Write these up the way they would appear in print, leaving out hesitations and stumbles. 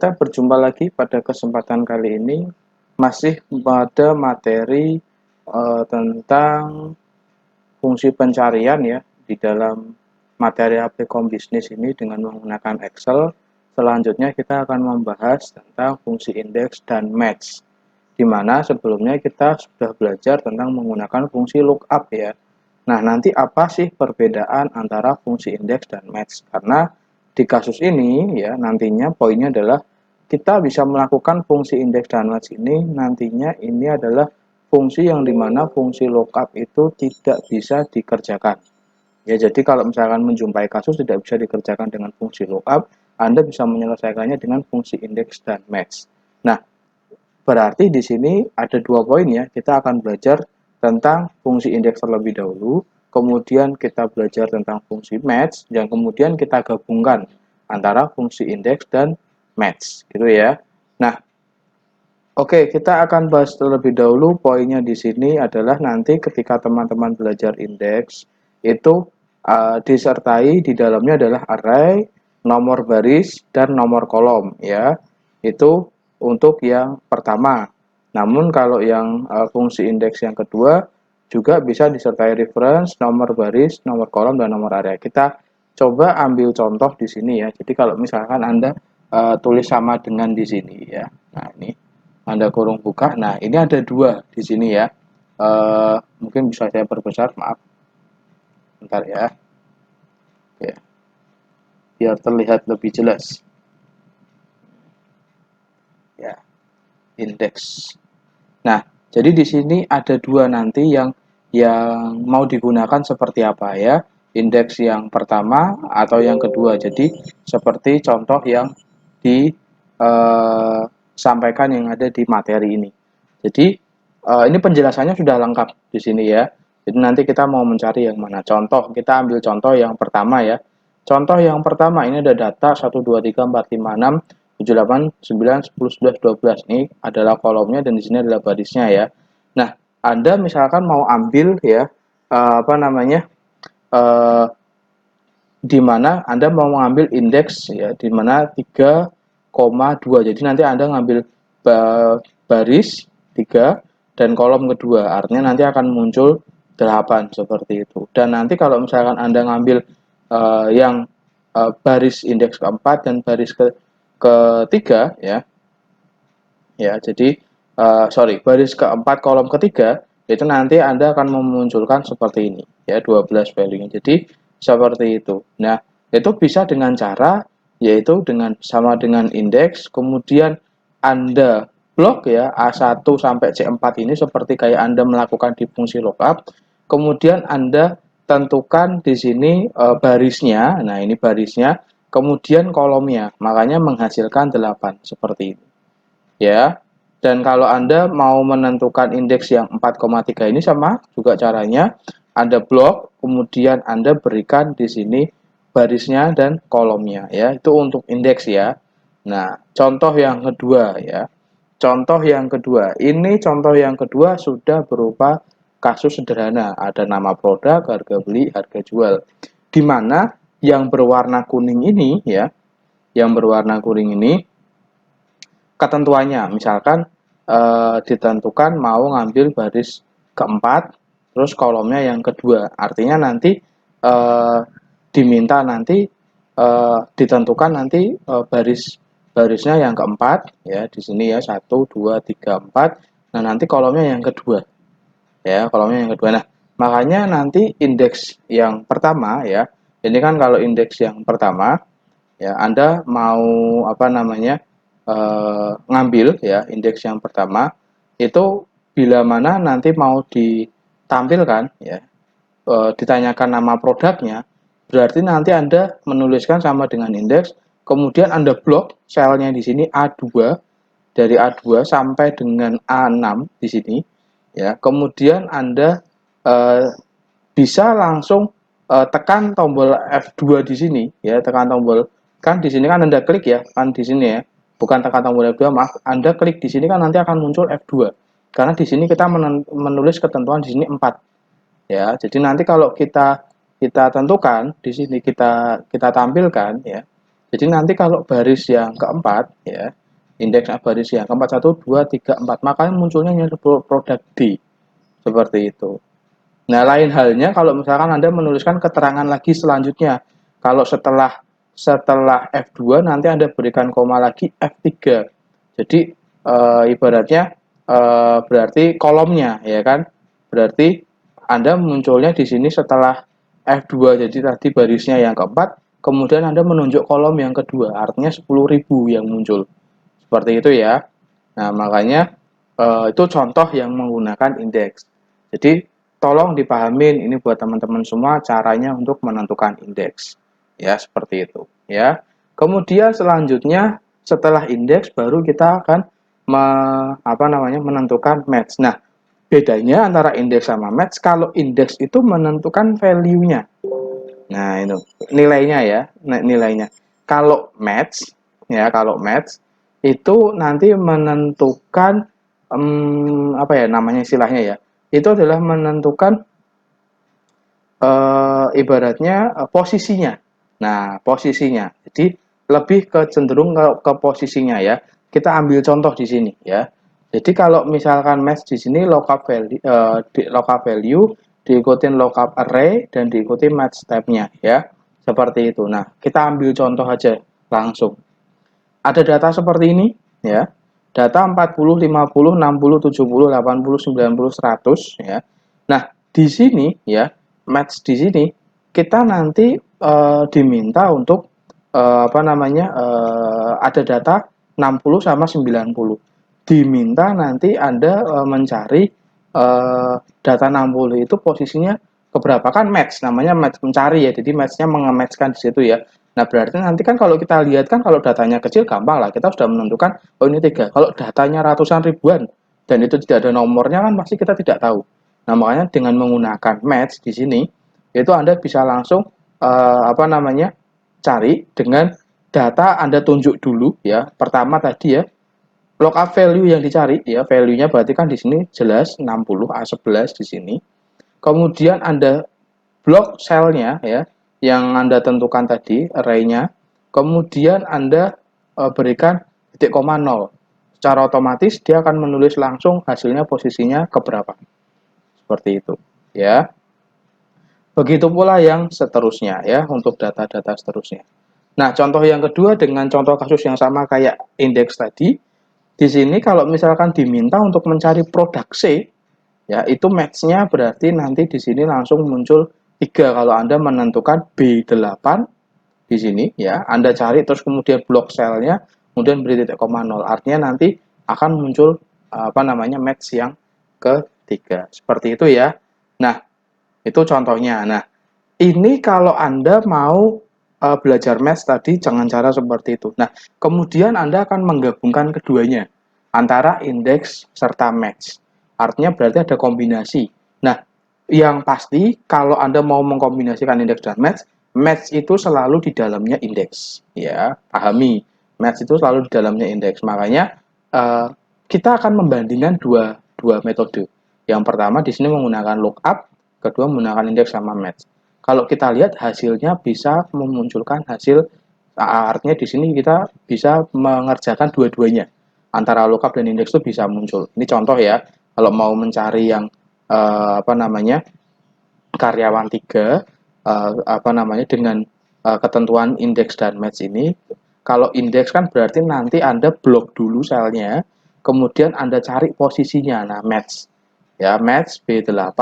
kita berjumpa lagi pada kesempatan kali ini masih pada materi tentang fungsi pencarian ya di dalam materi applikom bisnis ini dengan menggunakan Excel. Selanjutnya kita akan membahas tentang fungsi indeks dan match, di mana sebelumnya kita sudah belajar tentang menggunakan fungsi lookup ya. Nah, nanti apa sih perbedaan antara fungsi indeks dan match? Karena di kasus ini ya nantinya poinnya adalah kita bisa melakukan fungsi indeks dan match ini nantinya ini adalah fungsi yang dimana fungsi lookup itu tidak bisa dikerjakan. Ya, jadi kalau misalkan menjumpai kasus tidak bisa dikerjakan dengan fungsi lookup, Anda bisa menyelesaikannya dengan fungsi indeks dan match. Nah, berarti di sini ada dua poin ya. Kita akan belajar tentang fungsi indeks terlebih dahulu, kemudian kita belajar tentang fungsi match, yang kemudian kita gabungkan antara fungsi indeks dan match, gitu ya. Nah, oke, kita akan bahas terlebih dahulu. Poinnya di sini adalah nanti ketika teman-teman belajar indeks itu disertai di dalamnya adalah array, nomor baris, dan nomor kolom ya. Itu untuk yang pertama. Namun kalau yang fungsi indeks yang kedua juga bisa disertai reference, nomor baris, nomor kolom, dan nomor array. Kita coba ambil contoh di sini ya. Jadi kalau misalkan Anda tulis sama dengan di sini ya. Nah, ini Anda kurung buka. Nah, ini ada dua di sini ya. Mungkin bisa saya perbesar, maaf. Bentar ya. Oke. Biar terlihat lebih jelas. Ya, indeks. Nah, jadi di sini ada dua nanti yang mau digunakan seperti apa ya? Indeks yang pertama atau yang kedua. Jadi seperti contoh yang disampaikan yang ada di materi ini. Jadi ini penjelasannya sudah lengkap di sini ya. Jadi nanti kita mau mencari yang mana. Contoh, kita ambil contoh yang pertama ya. Contoh yang pertama ini ada data 1, 2, 3, 4, 5, 6, 7, 8, 9, 10, 11, 12. Ini adalah kolomnya dan di sini adalah barisnya ya. Nah, Anda misalkan mau ambil ya di mana Anda mau mengambil indeks ya di mana 3,2. Jadi nanti Anda ngambil baris 3 dan kolom kedua. Artinya nanti akan muncul 8 seperti itu. Dan nanti kalau misalkan Anda ngambil yang baris indeks keempat dan baris ketiga ya. Ya, jadi baris keempat kolom ketiga itu nanti Anda akan memunculkan seperti ini ya 12 value-nya. Jadi seperti itu. Nah, itu bisa dengan cara yaitu sama dengan indeks, kemudian Anda blok ya A1 sampai C4 ini seperti kayak Anda melakukan di fungsi lookup. Kemudian Anda tentukan di sini barisnya. Nah, ini barisnya, kemudian kolomnya. Makanya menghasilkan 8 seperti ini. Ya. Dan kalau Anda mau menentukan indeks yang 4,3 ini sama juga caranya. Anda blok, kemudian Anda berikan di sini barisnya dan kolomnya ya. Itu untuk indeks ya. Nah, contoh yang kedua ya. Contoh yang kedua. Ini contoh yang kedua sudah berupa kasus sederhana. Ada nama produk, harga beli, harga jual. Di mana yang berwarna kuning ini ya, yang berwarna kuning ini ketentuannya misalkan ditentukan mau ngambil baris keempat terus kolomnya yang kedua, artinya nanti diminta nanti ditentukan nanti barisnya yang keempat ya di sini ya 1, 2, 3, 4. Nah, nanti kolomnya yang kedua ya, kolomnya yang kedua. Nah, makanya nanti indeks yang pertama ya, ini kan kalau indeks yang pertama ya Anda mau ngambil ya indeks yang pertama itu bila mana nanti mau ditampilkan ya ditanyakan nama produknya, berarti nanti Anda menuliskan sama dengan indeks, kemudian Anda blok selnya di sini A2, dari A2 sampai dengan A6 di sini ya, kemudian Anda bisa langsung tekan tombol F2 di sini ya, tekan tombol, kan di sini kan Anda klik ya, kan di sini ya, bukan tekan tombol F2, maaf, Anda klik di sini kan nanti akan muncul F2. Karena di sini kita menulis ketentuan di sini 4. Ya, jadi nanti kalau kita tentukan di sini kita tampilkan ya. Jadi nanti kalau baris yang keempat ya, indeks baris yang keempat 1, 2, 3, 4, makanya munculnya yang produk D seperti itu. Nah, lain halnya kalau misalkan Anda menuliskan keterangan lagi selanjutnya. Kalau setelah F2 nanti Anda berikan koma lagi F3. Jadi ibaratnya berarti kolomnya ya kan. Berarti Anda munculnya di sini setelah F2. Jadi tadi barisnya yang keempat, kemudian Anda menunjuk kolom yang kedua, artinya 10.000 yang muncul. Seperti itu ya. Nah, makanya itu contoh yang menggunakan indeks. Jadi tolong dipahamin ini buat teman-teman semua caranya untuk menentukan indeks. Ya, seperti itu, ya. Kemudian selanjutnya setelah indeks baru kita akan menentukan match. Nah, bedanya antara indeks sama match, kalau indeks itu menentukan value-nya. Nah, itu nilainya ya, nilainya. Kalau match kalau match itu nanti menentukan apa ya namanya istilahnya ya. Itu adalah menentukan ibaratnya posisinya. Nah, posisinya. Jadi lebih ke cenderung ke posisinya ya. Kita ambil contoh di sini ya. Jadi kalau misalkan match di sini lookup value diikutin lookup array dan diikuti match type-nya ya. Seperti itu. Nah, kita ambil contoh aja langsung. Ada data seperti ini ya. Data 40, 50, 60, 70, 80, 90, 100 ya. Nah, di sini ya, match di sini kita nanti diminta untuk ada data 60 sama 90. Diminta nanti Anda mencari data 60 itu posisinya keberapa kan match namanya match mencari ya. Jadi matchnya mengematchkan di situ ya. Nah, berarti nanti kan kalau kita lihat kan kalau datanya kecil gampang lah. Kita sudah menentukan oh ini 3. Kalau datanya ratusan ribuan dan itu tidak ada nomornya kan pasti kita tidak tahu. Nah, makanya dengan menggunakan match di sini itu Anda bisa langsung cari dengan data Anda tunjuk dulu ya. Pertama tadi ya lookup value yang dicari ya, value-nya berarti kan di sini jelas 60 A11 di sini. Kemudian Anda blok selnya ya yang Anda tentukan tadi array-nya. Kemudian Anda berikan titik koma 0. Secara otomatis dia akan menulis langsung hasilnya posisinya keberapa. Seperti itu ya. Begitu pula yang seterusnya ya untuk data-data seterusnya. Nah, contoh yang kedua dengan contoh kasus yang sama kayak indeks tadi. Di sini kalau misalkan diminta untuk mencari produk C, ya itu match-nya berarti nanti di sini langsung muncul 3 kalau Anda menentukan B8 di sini ya. Anda cari terus kemudian blok selnya, kemudian beri titik koma 0. Artinya nanti akan muncul match yang ketiga. Seperti itu ya. Nah, itu contohnya. Nah, ini kalau Anda mau belajar match tadi jangan cara seperti itu. Nah, kemudian Anda akan menggabungkan keduanya antara indeks serta match. Artinya berarti ada kombinasi. Nah, yang pasti kalau Anda mau mengkombinasikan indeks dan match, match itu selalu di dalamnya indeks. Ya, pahami. Match itu selalu di dalamnya indeks. Makanya kita akan membandingkan dua metode. Yang pertama di sini menggunakan lookup, kedua menggunakan indeks sama match. Kalau kita lihat hasilnya bisa memunculkan hasil artinya di sini kita bisa mengerjakan dua-duanya antara lookup dan indeks itu bisa muncul. Ini contoh ya kalau mau mencari yang karyawan 3 dengan ketentuan indeks dan match ini. Kalau indeks kan berarti nanti Anda blok dulu selnya, kemudian Anda cari posisinya. Nah, match ya match B8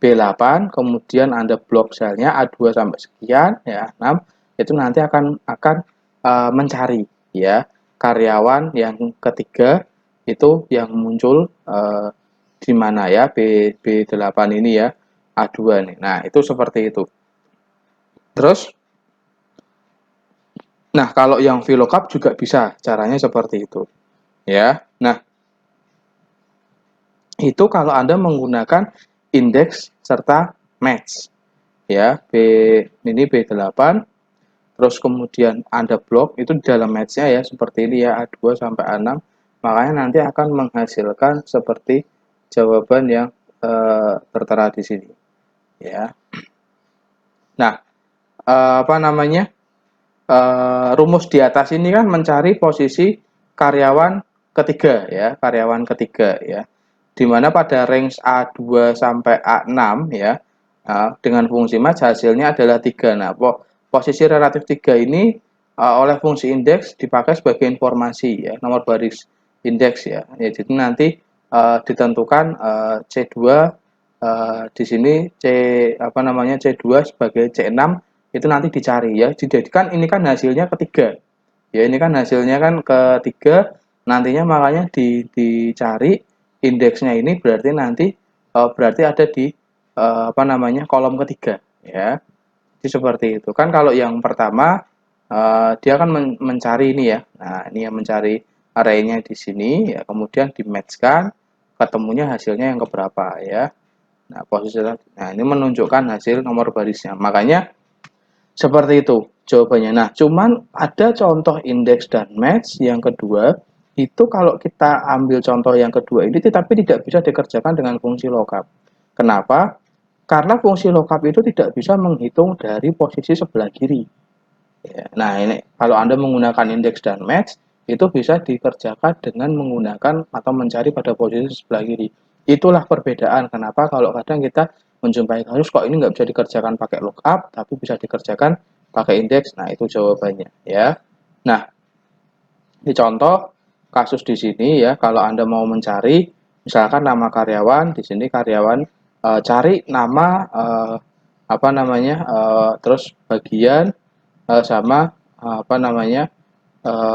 B8 kemudian Anda blok selnya A2 sampai sekian ya 6 itu nanti akan mencari ya karyawan yang ketiga itu yang muncul di mana ya B8 ini ya A2 nih. Nah, itu seperti itu. Terus nah, kalau yang VLOOKUP juga bisa caranya seperti itu. Ya. Nah, itu kalau Anda menggunakan indeks serta match ya ini B8 terus kemudian Anda blok itu di dalam match-nya ya seperti ini ya A2 sampai A6 makanya nanti akan menghasilkan seperti jawaban yang tertera di sini ya. Nah, rumus di atas ini kan mencari posisi karyawan ketiga ya, karyawan ketiga ya. Dimana pada range A2 sampai A6 ya, dengan fungsi match hasilnya adalah 3. Nah, posisi relatif 3 ini oleh fungsi indeks dipakai sebagai informasi ya, nomor baris indeks ya. Ya, jadi nanti ditentukan C2 di sini C2 sebagai C6 itu nanti dicari ya. Jadi kan ini kan hasilnya ketiga. Ya, ini kan hasilnya kan ketiga, nantinya makanya dicari indeksnya ini berarti nanti berarti ada di kolom ketiga ya. Jadi seperti itu. Kan kalau yang pertama dia akan mencari ini ya. Nah, ini yang mencari arraynya di sini ya, kemudian di matchkan ketemunya hasilnya yang keberapa ya. Nah, ini menunjukkan hasil nomor barisnya. Makanya seperti itu jawabannya. Nah, cuman ada contoh indeks dan match yang kedua, itu kalau kita ambil contoh yang kedua ini tetapi tidak bisa dikerjakan dengan fungsi lookup. Kenapa? Karena fungsi lookup itu tidak bisa menghitung dari posisi sebelah kiri. Ya, nah, ini kalau Anda menggunakan indeks dan match itu bisa dikerjakan dengan menggunakan atau mencari pada posisi sebelah kiri. Itulah perbedaan kenapa kalau kadang kita menjumpai kasus kok ini nggak bisa dikerjakan pakai lookup tapi bisa dikerjakan pakai indeks. Nah, itu jawabannya ya. Nah, di contoh kasus di sini ya, kalau Anda mau mencari misalkan nama karyawan, di sini karyawan cari nama terus bagian sama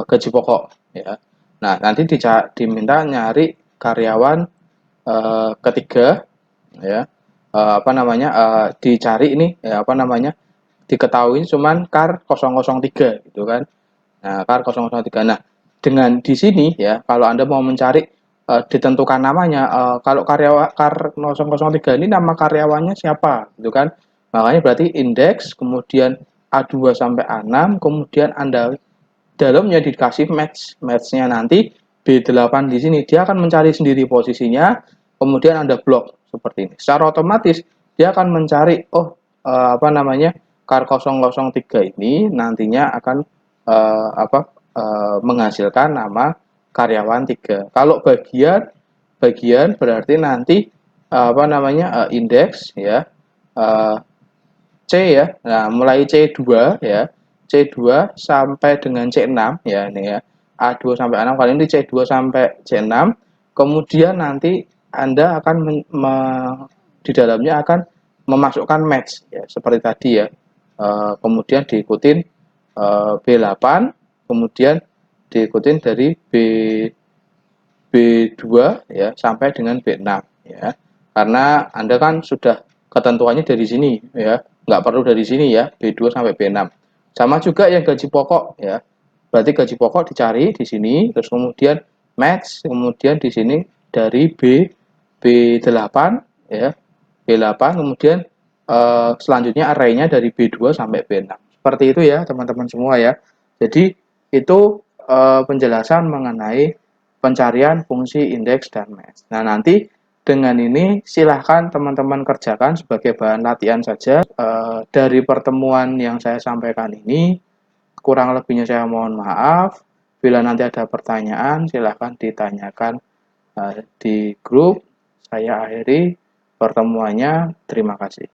gaji pokok ya. Nah, nanti diminta nyari karyawan ketiga ya, dicari ini ya, diketahui cuman kar 003 gitu kan. Nah, kar 003. Nah, dengan di sini ya, kalau Anda mau mencari ditentukan namanya, kalau karyawan kar 003 ini nama karyawannya siapa gitu kan. Makanya berarti indeks, kemudian A2 sampai A6, kemudian Anda dalamnya dikasih matchnya nanti B8 di sini. Dia akan mencari sendiri posisinya, kemudian Anda blok seperti ini. Secara otomatis dia akan mencari kar 003 ini nantinya akan menghasilkan nama karyawan 3. Kalau bagian berarti nanti indeks ya, C ya. Nah, mulai C2 ya. C2 sampai dengan C6 ya ini ya. A2 sampai A6, kali ini C2 sampai C6. Kemudian nanti Anda akan di dalamnya akan memasukkan match ya, seperti tadi ya. Kemudian diikutin B8, kemudian diikutin dari B2 ya sampai dengan B6 ya. Karena Anda kan sudah ketentuannya dari sini ya, nggak perlu dari sini ya, B2 sampai B6. Sama juga yang gaji pokok ya. Berarti gaji pokok dicari di sini, terus kemudian match, kemudian di sini dari B8 ya. B8 kemudian selanjutnya arraynya dari B2 sampai B6. Seperti itu ya, teman-teman semua ya. Jadi itu penjelasan mengenai pencarian fungsi indeks dan match. Nah, nanti dengan ini silahkan teman-teman kerjakan sebagai bahan latihan saja. Dari pertemuan yang saya sampaikan ini, kurang lebihnya saya mohon maaf. Bila nanti ada pertanyaan, silahkan ditanyakan di grup. Saya akhiri pertemuannya. Terima kasih.